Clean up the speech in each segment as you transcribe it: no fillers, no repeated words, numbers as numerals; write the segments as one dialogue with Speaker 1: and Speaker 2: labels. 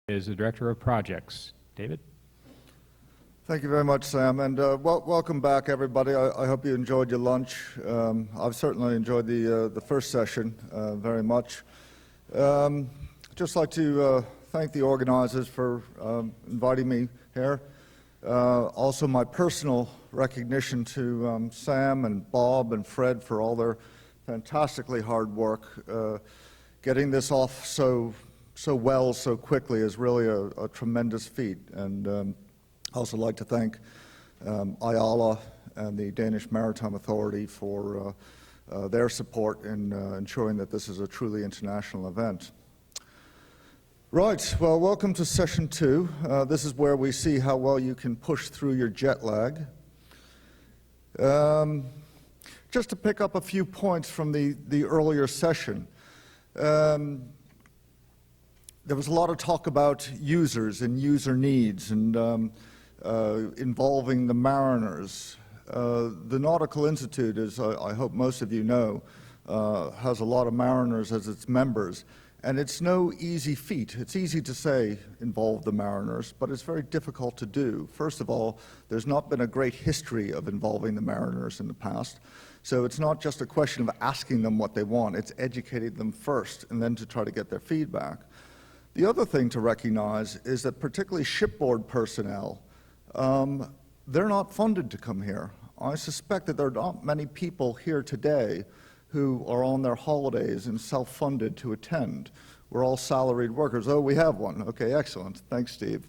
Speaker 1: is the Director of Projects. David?
Speaker 2: Thank you very much, Sam, and welcome back, everybody. I hope you enjoyed your lunch. I've certainly enjoyed the first session very much. Just like to thank the organizers for inviting me here. Also, my personal recognition to Sam and Bob and Fred for all their fantastically hard work. Getting this off so well, so quickly is really a tremendous feat. And I also like to thank IALA and the Danish Maritime Authority for their support in ensuring that this is a truly international event. Right, well, welcome to session 2. This is where we see how well you can push through your jet lag. Just to pick up a few points from the earlier session. There was a lot of talk about users and user needs and involving the mariners. The Nautical Institute, as I hope most of you know, has a lot of mariners as its members. And it's no easy feat. It's easy to say involve the mariners, but it's very difficult to do. First of all, there's not been a great history of involving the mariners in the past. So it's not just a question of asking them what they want, it's educating them first and then to try to get their feedback. The other thing to recognize is that particularly shipboard personnel, they're not funded to come here. I suspect that there are not many people here today who are on their holidays and self-funded to attend. We're all salaried workers. Oh, we have one. Okay, excellent. Thanks, Steve.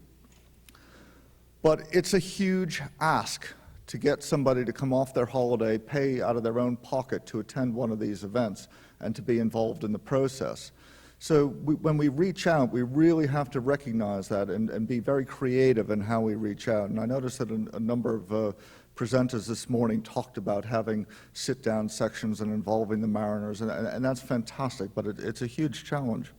Speaker 2: But it's a huge ask to get somebody to come off their holiday, pay out of their own pocket to attend one of these events and to be involved in the process. So when we reach out, we really have to recognize that and be very creative in how we reach out. And I noticed that a number of presenters this morning talked about having sit-down sections and involving the mariners, and that's fantastic, but it's a huge challenge.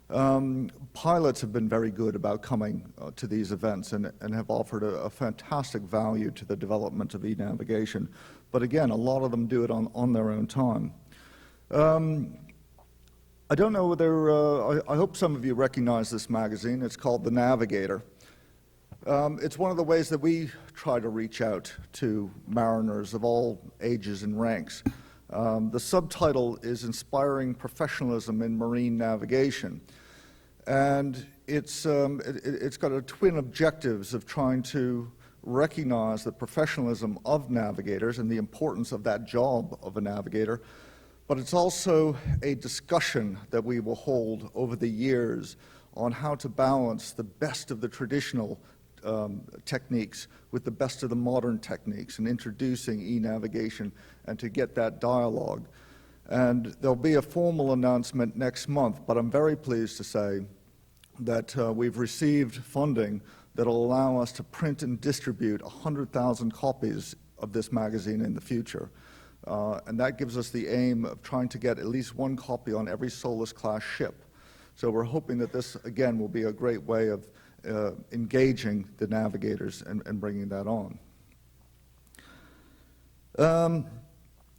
Speaker 2: Pilots have been very good about coming to these events and have offered a fantastic value to the development of e-navigation. But again, a lot of them do it on their own time. I don't know whether, I hope some of you recognize this magazine. It's called The Navigator. It's one of the ways that we try to reach out to mariners of all ages and ranks. The subtitle is Inspiring Professionalism in Marine Navigation. And it's got a twin objectives of trying to recognize the professionalism of navigators and the importance of that job of a navigator. But it's also a discussion that we will hold over the years on how to balance the best of the traditional techniques with the best of the modern techniques and introducing e-navigation and to get that dialogue. And there'll be a formal announcement next month, but I'm very pleased to say that we've received funding that will allow us to print and distribute 100,000 copies of this magazine in the future. And that gives us the aim of trying to get at least one copy on every Solus-class ship. So we're hoping that this, again, will be a great way of engaging the navigators and bringing that on.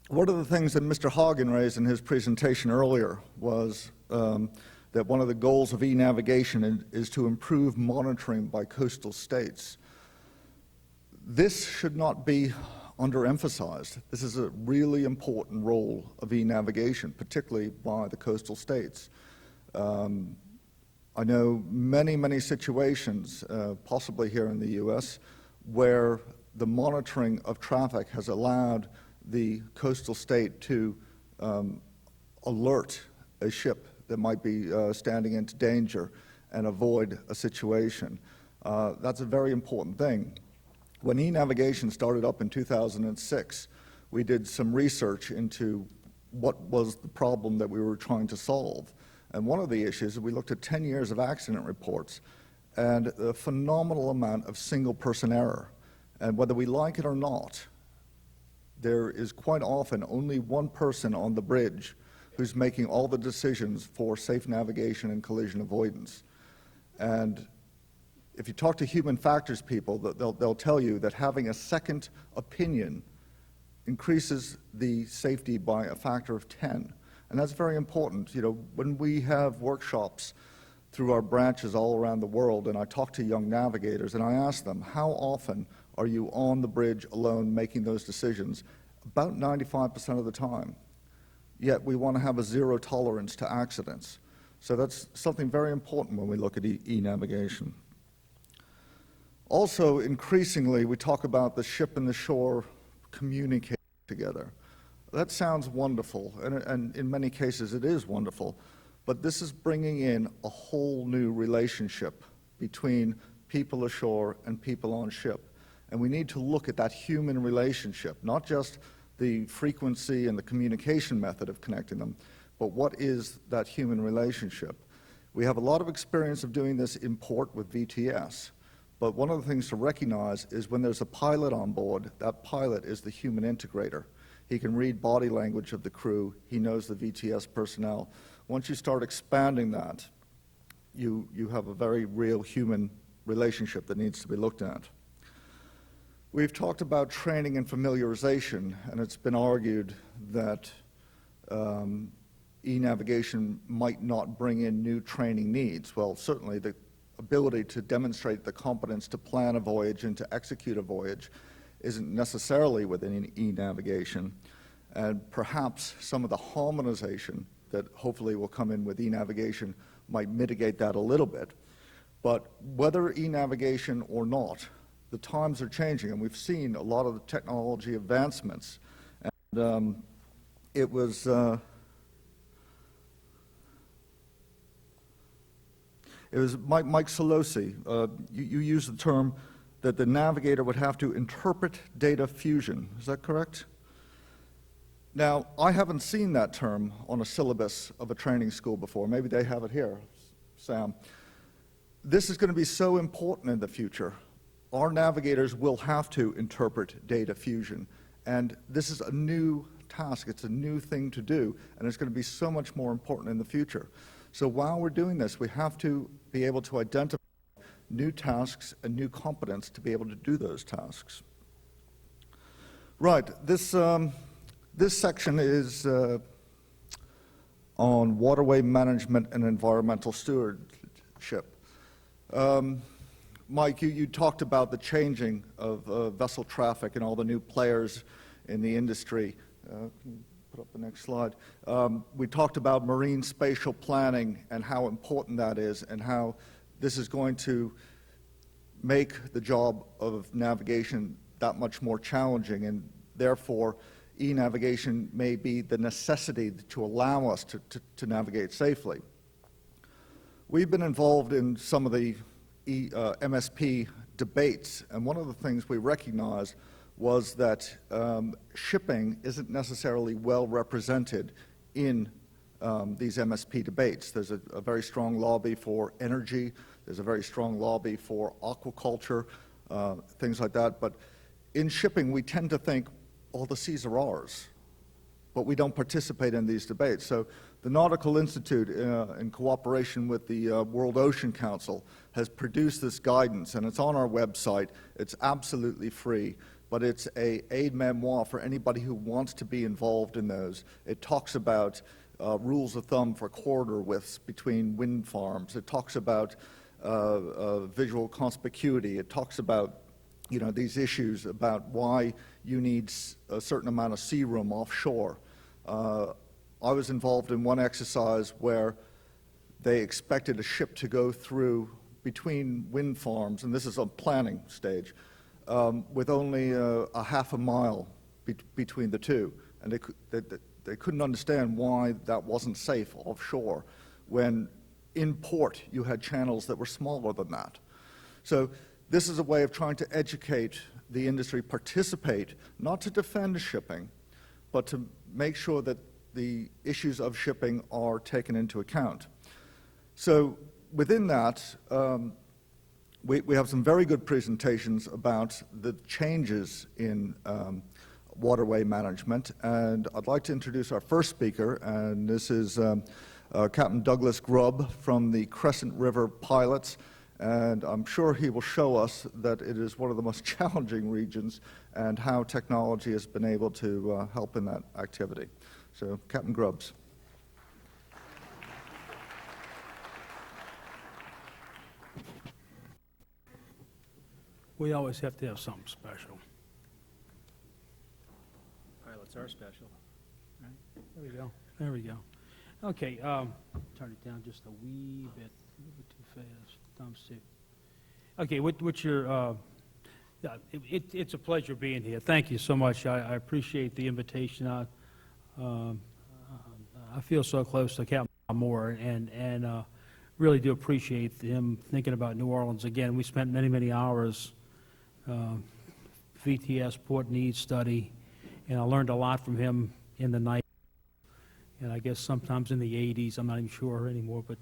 Speaker 2: One of the things that Mr. Hagen raised in his presentation earlier was that one of the goals of e-navigation is to improve monitoring by coastal states. This should not be underemphasized. This is a really important role of e-navigation, particularly by the coastal states. I know many situations, possibly here in the US, where the monitoring of traffic has allowed the coastal state to alert a ship that might be standing into danger and avoid a situation. That's a very important thing. When e-navigation started up in 2006, we did some research into what was the problem that we were trying to solve. And one of the issues, we looked at 10 years of accident reports and a phenomenal amount of single-person error. And whether we like it or not, there is quite often only one person on the bridge who's making all the decisions for safe navigation and collision avoidance. And if you talk to human factors people, they'll tell you that having a second opinion increases the safety by a factor of 10. And that's very important. You know, when we have workshops through our branches all around the world, and I talk to young navigators, and I ask them, how often are you on the bridge alone making those decisions? About 95% of the time. Yet we want to have a zero tolerance to accidents. So that's something very important when we look at e-navigation. Also, increasingly, we talk about the ship and the shore communicating together. That sounds wonderful, and in many cases it is wonderful, but this is bringing in a whole new relationship between people ashore and people on ship. And we need to look at that human relationship, not just the frequency and the communication method of connecting them, but what is that human relationship? We have a lot of experience of doing this in port with VTS, but one of the things to recognize is when there's a pilot on board, that pilot is the human integrator. He can read body language of the crew. He knows the VTS personnel. Once you start expanding that, you have a very real human relationship that needs to be looked at. We've talked about training and familiarization, and it's been argued that e-navigation might not bring in new training needs. Well, certainly the ability to demonstrate the competence to plan a voyage and to execute a voyage isn't necessarily within e-navigation, and perhaps some of the harmonization that hopefully will come in with e-navigation might mitigate that a little bit. But whether e-navigation or not, the times are changing, and we've seen a lot of the technology advancements. And it was Mike Solosi, you used the term that the navigator would have to interpret data fusion. Is that correct? Now, I haven't seen that term on a syllabus of a training school before. Maybe they have it here, Sam. This is going to be so important in the future. Our navigators will have to interpret data fusion. And this is a new task. It's a new thing to do. And it's going to be so much more important in the future. So while we're doing this, we have to be able to identify new tasks and new competence to be able to do those tasks. Right. This section is on waterway management and environmental stewardship. Mike, you talked about the changing of vessel traffic and all the new players in the industry. Can you put up the next slide? We talked about marine spatial planning and how important that is and how this is going to make the job of navigation that much more challenging, and therefore e-navigation may be the necessity to allow us to navigate safely. We've been involved in some of the MSP debates, and one of the things we recognized was that shipping isn't necessarily well represented in these MSP debates. There's a very strong lobby for energy, there's a very strong lobby for aquaculture, things like that, but in shipping we tend to think, all the seas are ours, but we don't participate in these debates. So the Nautical Institute, in cooperation with the World Ocean Council, has produced this guidance, and it's on our website. It's absolutely free, but it's an aide-memoire for anybody who wants to be involved in those. It talks about rules of thumb for corridor widths between wind farms. It talks about visual conspicuity. It talks about these issues about why you need a certain amount of sea room offshore. I was involved in one exercise where they expected a ship to go through between wind farms, and this is a planning stage, with only a half a mile between the two. And they couldn't understand why that wasn't safe offshore, when in port you had channels that were smaller than that. So this is a way of trying to educate the industry, participate, not to defend shipping, but to make sure that the issues of shipping are taken into account. So within that, we have some very good presentations about the changes in waterway management, and I'd like to introduce our first speaker, and this is Captain Douglas Grubb from the Crescent River Pilots. And I'm sure he will show us that it is one of the most challenging regions and how technology has been able to help in that activity. So, Captain Grubbs.
Speaker 3: We always have to have something special.
Speaker 1: Pilots are special.
Speaker 3: There we go. There we go. Okay, turn it down just a wee bit too fast. Thumbs too. Okay, what's your, it's a pleasure being here. Thank you so much. I appreciate the invitation. I feel so close to Captain Moore, and really do appreciate him thinking about New Orleans. Again, we spent many, many hours VTS Port Needs Study, and I learned a lot from him in the night, and I guess sometimes in the 80s, I'm not even sure anymore, but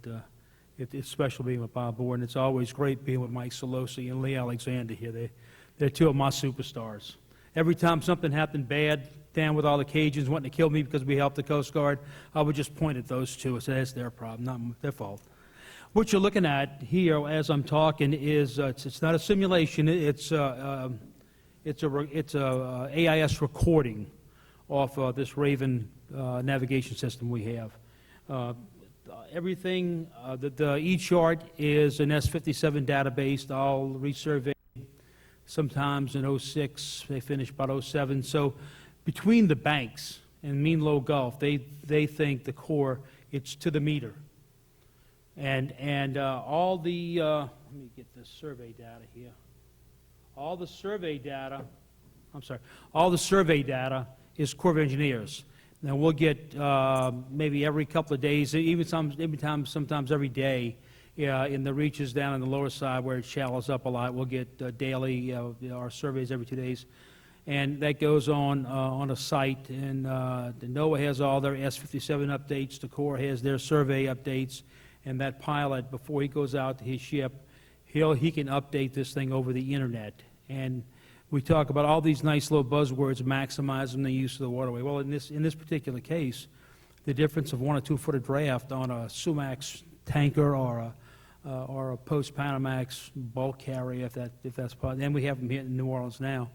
Speaker 3: it's special being with Bob Moore, and it's always great being with Mike Solosi and Lee Alexander here. They're two of my superstars. Every time something happened bad down with all the Cajuns wanting to kill me because we helped the Coast Guard, I would just point at those two and say, that's their problem, not their fault. What you're looking at here as I'm talking is, it's not a simulation, it's a AIS recording of this Raven navigation system we have. Everything, the E-chart is an S57 database, all resurveyed sometimes in 06, they finished about 07. So between the banks and Mean Low Gulf, they think the Corps, it's to the meter. And all the, let me get this survey data here. All the survey data is Corps of Engineers. Now we'll get maybe every couple of days, even sometimes every day, in the reaches down on the lower side where it shallows up a lot. We'll get daily, our surveys every 2 days. And that goes on a site, and the NOAA has all their S57 updates, the Corps has their survey updates, and that pilot, before he goes out to his ship, he can update this thing over the internet. And we talk about all these nice little buzzwords, maximizing the use of the waterway. Well, in this particular case, the difference of 1 or 2 foot of draft on a Sumac tanker or a post-Panamax bulk carrier, if that's part, and we have them here in New Orleans now,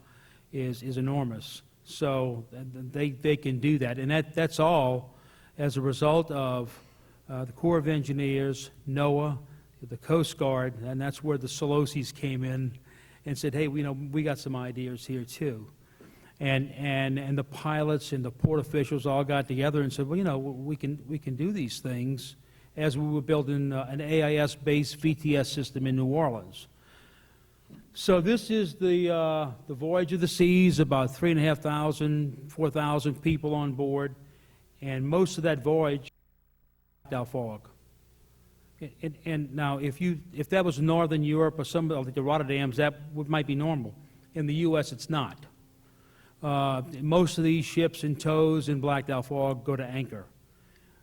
Speaker 3: is enormous. So they can do that, and that's all as a result of the Corps of Engineers, NOAA, the Coast Guard, and that's where the Solosis came in and said, hey, we got some ideas here too. And the pilots and the port officials all got together and said, well, we can do these things as we were building an AIS-based VTS system in New Orleans. So this is the Voyage of the Seas, about 3,500, 4,000 people on board, and most of that voyage out fog. And now, if that was Northern Europe or some like the Rotterdams, that might be normal. In the U.S., it's not. Most of these ships in tows in blacked out fog go to anchor.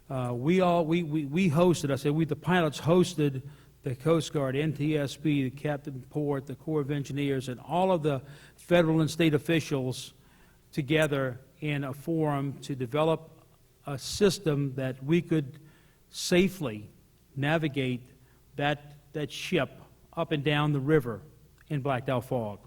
Speaker 3: We hosted. I said the pilots hosted the Coast Guard, NTSB, the Captain Port, the Corps of Engineers, and all of the federal and state officials together in a forum to develop a system that we could safely navigate that ship up and down the river in blacked out fog.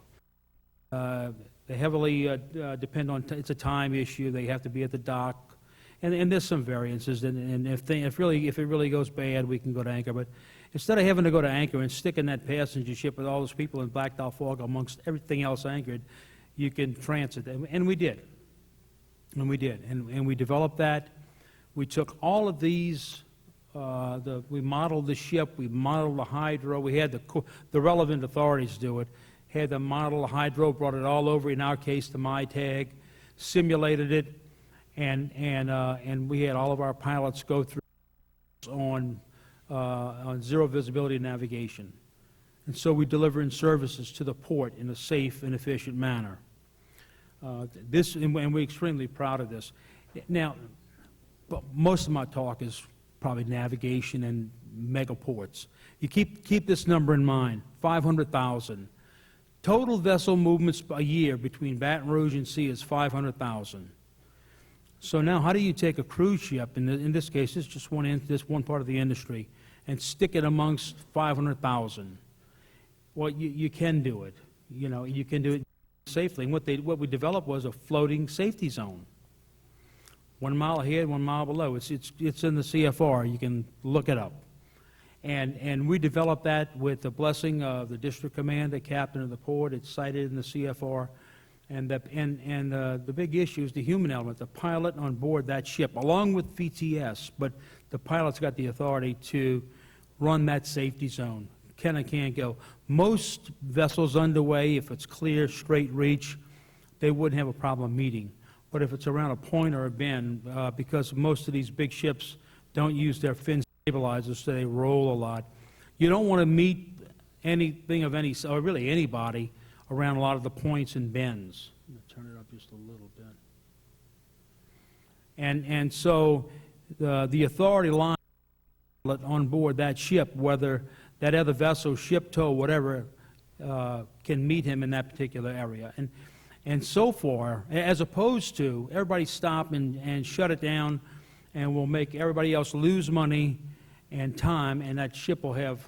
Speaker 3: They heavily depend on, it's a time issue, they have to be at the dock, and there's some variances, and if it really goes bad, we can go to anchor, but instead of having to go to anchor and stick in that passenger ship with all those people in blacked out fog amongst everything else anchored, you can transit, and we did. And we developed that. We took all of these, we modeled the ship, we modeled the hydro, we had the relevant authorities do it, had the model, the hydro, brought it all over, in our case, the MyTag, simulated it, and we had all of our pilots go through on zero visibility navigation. And so we delivering services to the port in a safe and efficient manner. And we're extremely proud of this. Now, most of my talk is probably navigation and mega ports. You keep this number in mind, 500,000. Total vessel movements a year between Baton Rouge and sea is 500,000. So now how do you take a cruise ship, in this case, this is just one part of the industry, and stick it amongst 500,000? Well, you can do it. You can do it safely. And what we developed was a floating safety zone. 1 mile ahead, 1 mile below. It's in the CFR. You can look it up. And we developed that with the blessing of the district commander, captain of the port. It's cited in the CFR. And the big issue is the human element, the pilot on board that ship, along with VTS. But the pilot's got the authority to run that safety zone. Can and can't go. Most vessels underway, if it's clear, straight reach, they wouldn't have a problem meeting. But if it's around a point or a bend, because most of these big ships don't use their fin stabilizers, so they roll a lot, you don't want to meet anything of any, or really anybody, around a lot of the points and bends. I'm going to turn it up just a little bit. And so the authority line on board that ship, whether that other vessel, ship tow, whatever, can meet him in that particular area. And so far, as opposed to everybody stop and shut it down, and we'll make everybody else lose money and time, and that ship will have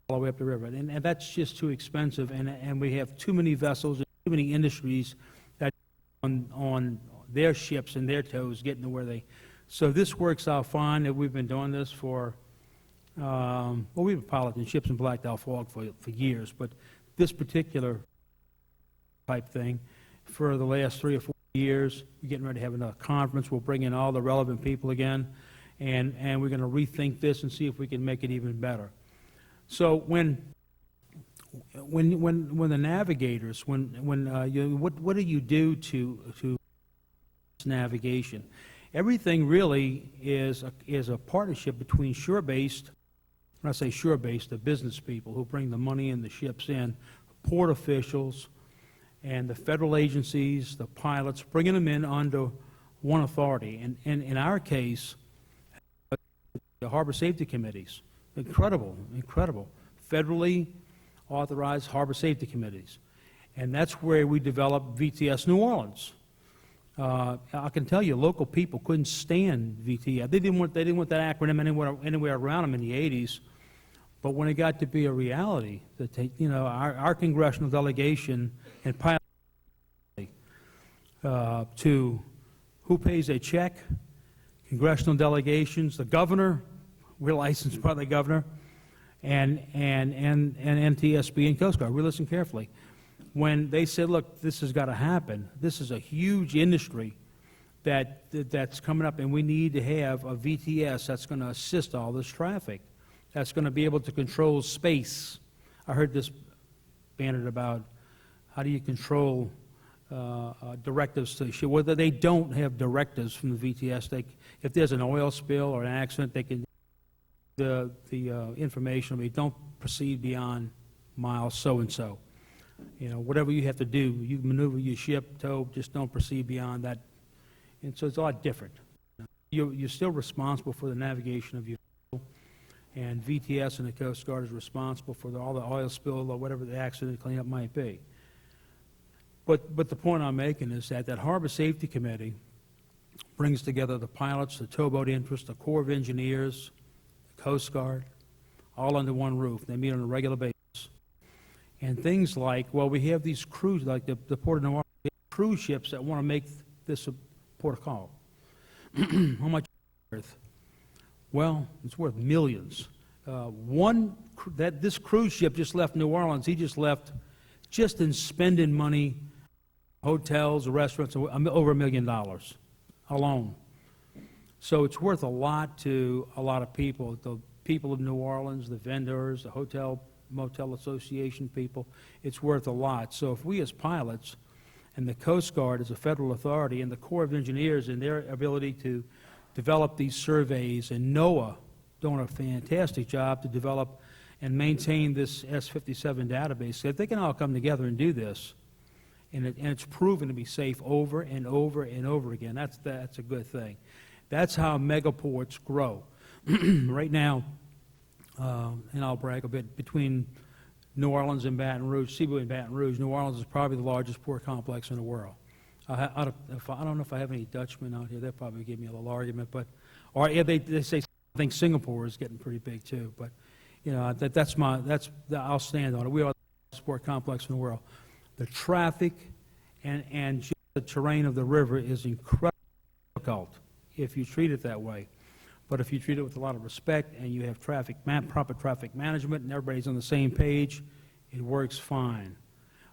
Speaker 3: all the way up the river. And that's just too expensive, and we have too many vessels and too many industries that on their ships and their tows getting to where they... So this works out fine, and we've been doing this for... well, we've been piloting ships in Blackdale Fog for years, but this particular type thing, for the last 3 or 4 years, we're getting ready to have another conference. We'll bring in all the relevant people again, and we're going to rethink this and see if we can make it even better. So when the navigators, what do you do to navigation? Everything really is a partnership between shore-based, when I say shore-based, the business people who bring the money and the ships in, port officials, and the federal agencies, the pilots, bringing them in under one authority. And in our case, the harbor safety committees, incredible, federally authorized harbor safety committees. And that's where we developed VTS New Orleans. I can tell you, local people couldn't stand VTS. They didn't want that acronym anywhere around them in the 80s. But when it got to be a reality, that our congressional delegation and pilot to who pays a check, congressional delegations, the governor, we're licensed by the governor, and NTSB and Coast Guard. We listen carefully. When they said, look, this has got to happen, this is a huge industry that's coming up, and we need to have a VTS that's going to assist all this traffic, that's going to be able to control space. I heard this bandied about how do you control directives to the ship. Whether they don't have directives from the VTS, if there's an oil spill or an accident, they can the information will be don't proceed beyond miles so and so. Whatever you have to do, you maneuver your ship, tow, just don't proceed beyond that. And so it's a lot different. You're still responsible for the navigation of your vessel, and VTS and the Coast Guard is responsible for all the oil spill or whatever the accident cleanup might be. But the point I'm making is that Harbor Safety Committee brings together the pilots, the towboat interest, the Corps of Engineers, the Coast Guard, all under one roof. They meet on a regular basis. And things like, well, we have these cruise, like the Port of New Orleans, cruise ships that want to make this a port of call. How much is it worth? Well, it's worth millions. This cruise ship just left New Orleans. He just left, just in spending money, hotels, restaurants, over $1 million alone. So it's worth a lot to a lot of people. The people of New Orleans, the vendors, the hotel, motel association people, it's worth a lot. So if we as pilots and the Coast Guard as a federal authority and the Corps of Engineers and their ability to develop these surveys, and NOAA doing a fantastic job to develop and maintain this S57 database, if they can all come together and do this, and it's proven to be safe over and over and over again, that's a good thing. That's how megaports grow. Right now, and I'll brag a bit, between New Orleans and Baton Rouge, Cebu and Baton Rouge, New Orleans is probably the largest port complex in the world. I don't know if I have any Dutchmen out here. They'll probably give me a little argument, but or yeah, they say I think Singapore is getting pretty big too. But I'll stand on it. We are the largest port complex in the world. The traffic and just the terrain of the river is incredibly difficult if you treat it that way. But if you treat it with a lot of respect and you have proper traffic management and everybody's on the same page, it works fine.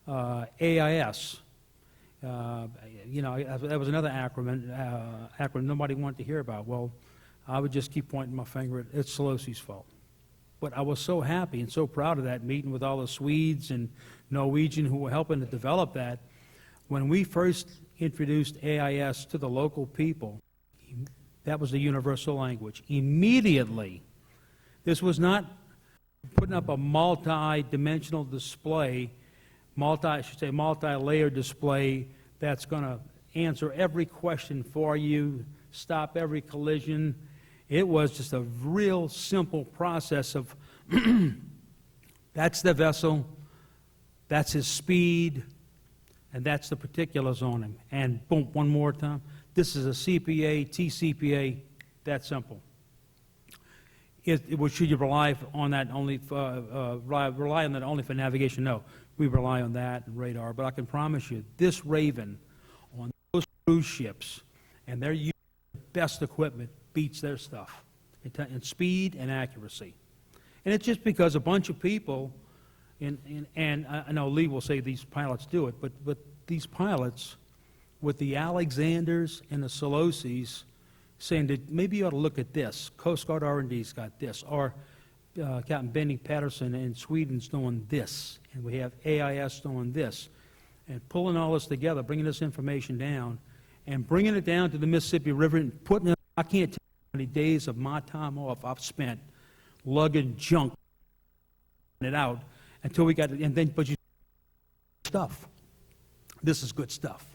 Speaker 3: AIS, that was another acronym nobody wanted to hear about. Well, I would just keep pointing my finger at it's Solosi's fault. But I was so happy and so proud of that meeting with all the Swedes and Norwegian who were helping to develop that. When we first introduced AIS to the local people, that was the universal language. Immediately, this was not putting up a multi-dimensional display, multi-layer display that's going to answer every question for you, stop every collision. It was just a real simple process of that's the vessel, that's his speed, and that's the particulars on him. And boom, one more time. This is a CPA, TCPA, that simple. Should you rely on that only for navigation? No, we rely on that and radar. But I can promise you, this Raven on those cruise ships, and they're using the best equipment, beats their stuff in speed and accuracy. And it's just because a bunch of people, and I know Lee will say these pilots do it, but these pilots with the Alexanders and the Solosis saying that maybe you ought to look at this. Coast Guard R&D's got this. Or Captain Benny Patterson in Sweden's doing this. And we have AIS doing this. And pulling all this together, bringing this information down, and bringing it down to the Mississippi River and putting it, I can't tell you how many days of my time off I've spent lugging junk it out until we got it, and then, but you stuff. This is good stuff.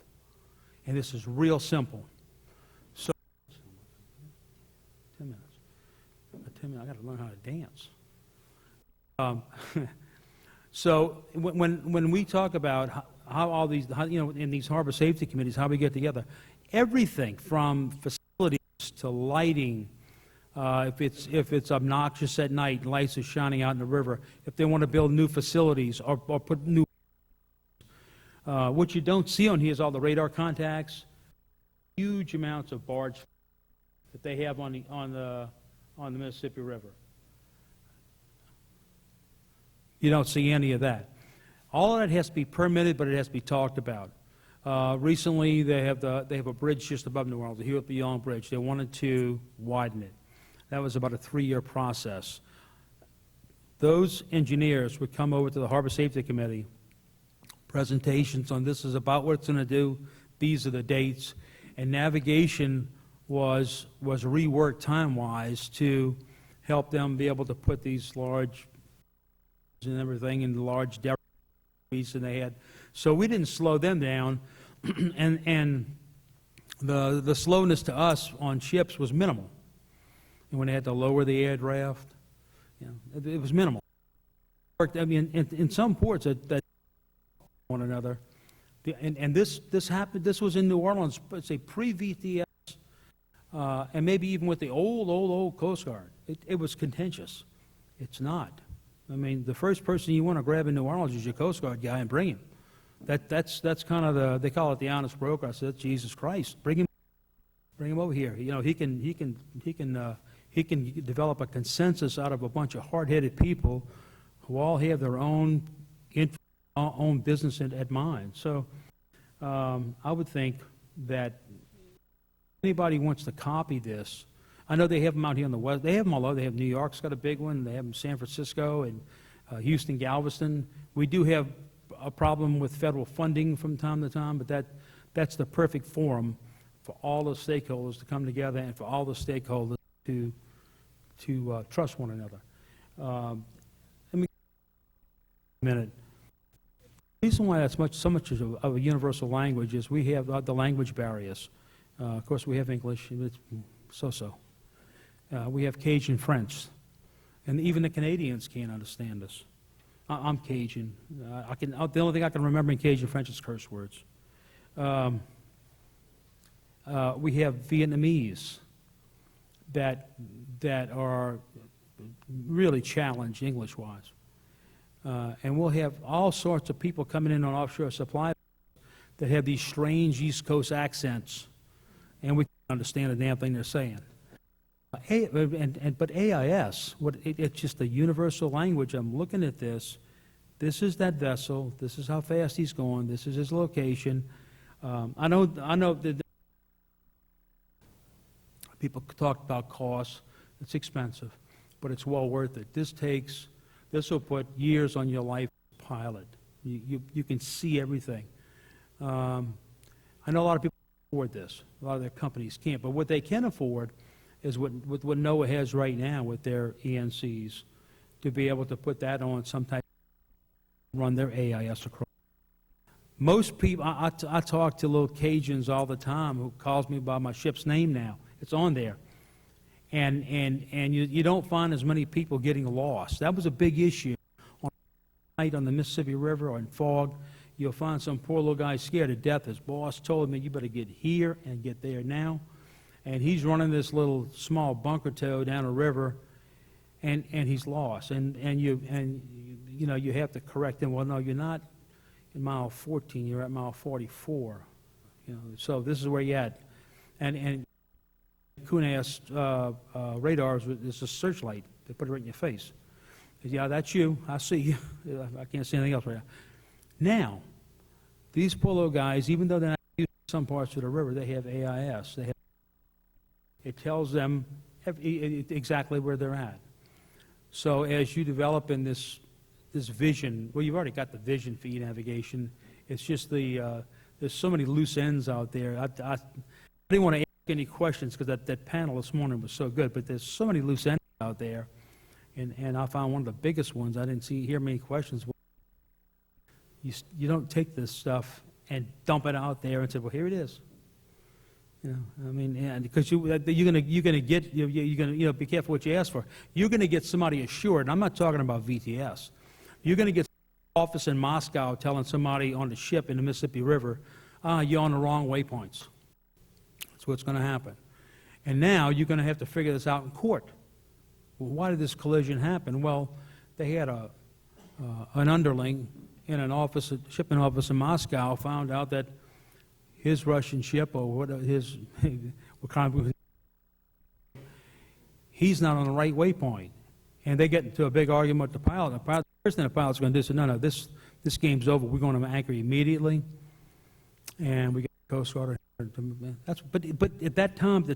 Speaker 3: And this is real simple. So, 10 minutes. 10 minutes, I got to learn how to dance. So when we talk about how all these, in these harbor safety committees, how we get together, everything from facilities to lighting, if it's obnoxious at night, lights are shining out in the river, if they want to build new facilities or put new, what you don't see on here is all the radar contacts, huge amounts of barge that they have on the Mississippi River. You don't see any of that. All of that has to be permitted, but it has to be talked about. Recently, they have a bridge just above New Orleans, the Hewitt-Beyond Bridge. They wanted to widen it. That was about a 3-year process. Those engineers would come over to the Harbor Safety Committee, presentations on this is about what it's going to do, these are the dates, and navigation was reworked time-wise to help them be able to put these large and everything in the large debris and they had. So we didn't slow them down, and the slowness to us on ships was minimal. And when they had to lower the air draft, it was minimal. I mean, in some ports that one another, and this happened. This was in New Orleans, say pre-VTS, and maybe even with the old Coast Guard. It was contentious. It's not. I mean, the first person you want to grab in New Orleans is your Coast Guard guy and bring him. That's kind of they call it the honest broker. I said, that's Jesus Christ. Bring him over here. He can develop a consensus out of a bunch of hard-headed people who all have their own business at mind. So I would think that anybody wants to copy this. I know they have them out here on the west. They have them all over. They have New York's got a big one. They have them in San Francisco and Houston, Galveston. We do have a problem with federal funding from time to time, but that's the perfect forum for all the stakeholders to come together and for all the stakeholders to trust one another. Let me a minute. The reason why that's so much of a universal language is we have the language barriers. Of course, we have English, it's so-so. We have Cajun French, and even the Canadians can't understand us. I'm Cajun. The only thing I can remember in Cajun French is curse words. We have Vietnamese that are really challenged English-wise. And we'll have all sorts of people coming in on offshore supply that have these strange East Coast accents, and we can't understand a damn thing they're saying. But AIS, it's just a universal language. I'm looking at this. This is that vessel. This is how fast he's going. This is his location. I know that people talk about costs. It's expensive, but it's well worth it. This will put years on your life pilot. You can see everything. I know a lot of people can afford this. A lot of their companies can't. But what they can afford is what NOAA has right now with their ENCs, to be able to put that on some type, run their AIS across. Most people, I talk to little Cajuns all the time who calls me by my ship's name now. It's on there. And you don't find as many people getting lost. That was a big issue on the Mississippi River or in fog. You'll find some poor little guy scared to death. His boss told him, you better get here and get there now. And he's running this little small bunker tow down a river, and he's lost. And you have to correct him. Well, no, you're not in mile 14. You're at mile 44. So this is where you're at. And Kunas radars is a searchlight. They put it right in your face. Yeah, that's you. I see you. I can't see anything else right now. Now, these poor little guys, even though they're not using some parts of the river, they have AIS. It tells them exactly where they're at. So as you develop in this vision, well, you've already got the vision for e-navigation. It's just there's so many loose ends out there. I didn't want to ask any questions because that panel this morning was so good, but there's so many loose ends out there. And I found one of the biggest ones. I didn't hear many questions. You don't take this stuff and dump it out there and say, well, here it is. I mean, because you're gonna get be careful what you ask for. You're gonna get somebody assured. And I'm not talking about VTS. You're gonna get an office in Moscow telling somebody on the ship in the Mississippi River, you're on the wrong waypoints. That's what's going to happen. And now you're going to have to figure this out in court. Well, why did this collision happen? Well, they had an underling in an office, shipping office in Moscow, found out that his Russian ship, or what kind of, he's not on the right waypoint. And they get into a big argument with the pilot. The first thing the pilot's going to do is say, no, this game's over. We're going to anchor immediately. And we get the Coast Guard. But at that time,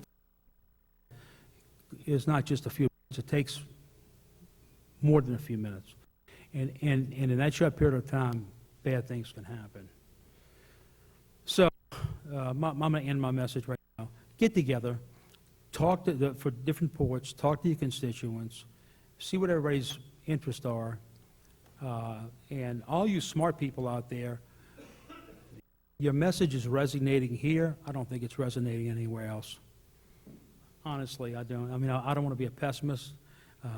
Speaker 3: it's not just a few minutes. It takes more than a few minutes. And in that short period of time, bad things can happen. So I'm going to end my message right now. Get together, talk for different ports, talk to your constituents, see what everybody's interests are, and all you smart people out there, your message is resonating here. I don't think it's resonating anywhere else. Honestly, I don't. I mean, I don't want to be a pessimist. I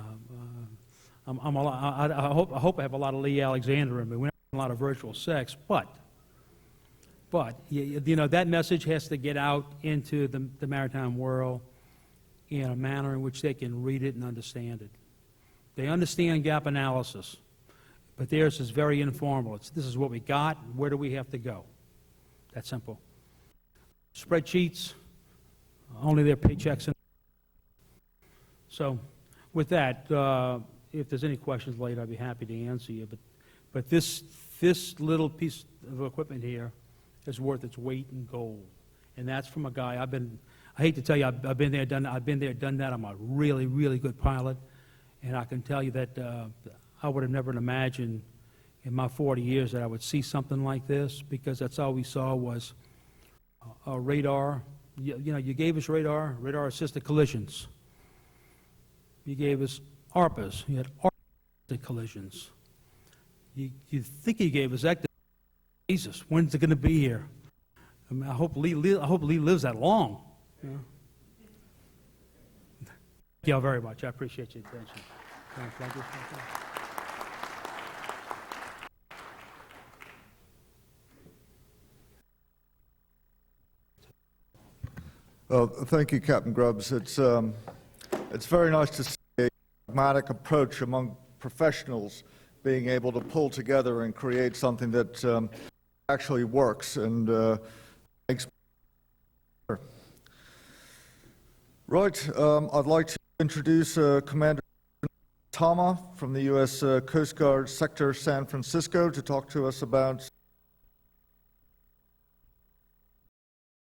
Speaker 3: hope I have a lot of Lee Alexander in me. We don't have a lot of virtual sex, but that message has to get out into the maritime world in a manner in which they can read it and understand it. They understand gap analysis, but theirs is very informal. This is what we got. Where do we have to go? That simple. Spreadsheets, only their paychecks. So with that, if there's any questions later, I'd be happy to answer you. But this little piece of equipment here is worth its weight in gold. And that's from a guy, I hate to tell you, I've been there, done that. I'm a really, really good pilot. And I can tell you that I would have never imagined in my 40 years that I would see something like this, because that's all we saw was a radar. You gave us radar-assisted collisions. You gave us ARPAs. You had ARPA-assisted collisions. You think you gave us active. Jesus, when's it going to be here? I mean, I hope Lee lives that long. Yeah. Thank you all very much. I appreciate your attention. Thank you.
Speaker 2: Well, thank you, Captain Grubbs. It's very nice to see a pragmatic approach among professionals being able to pull together and create something that actually works and makes. Right, I'd like to introduce Commander Tama from the U.S. Coast Guard Sector San Francisco to talk to us about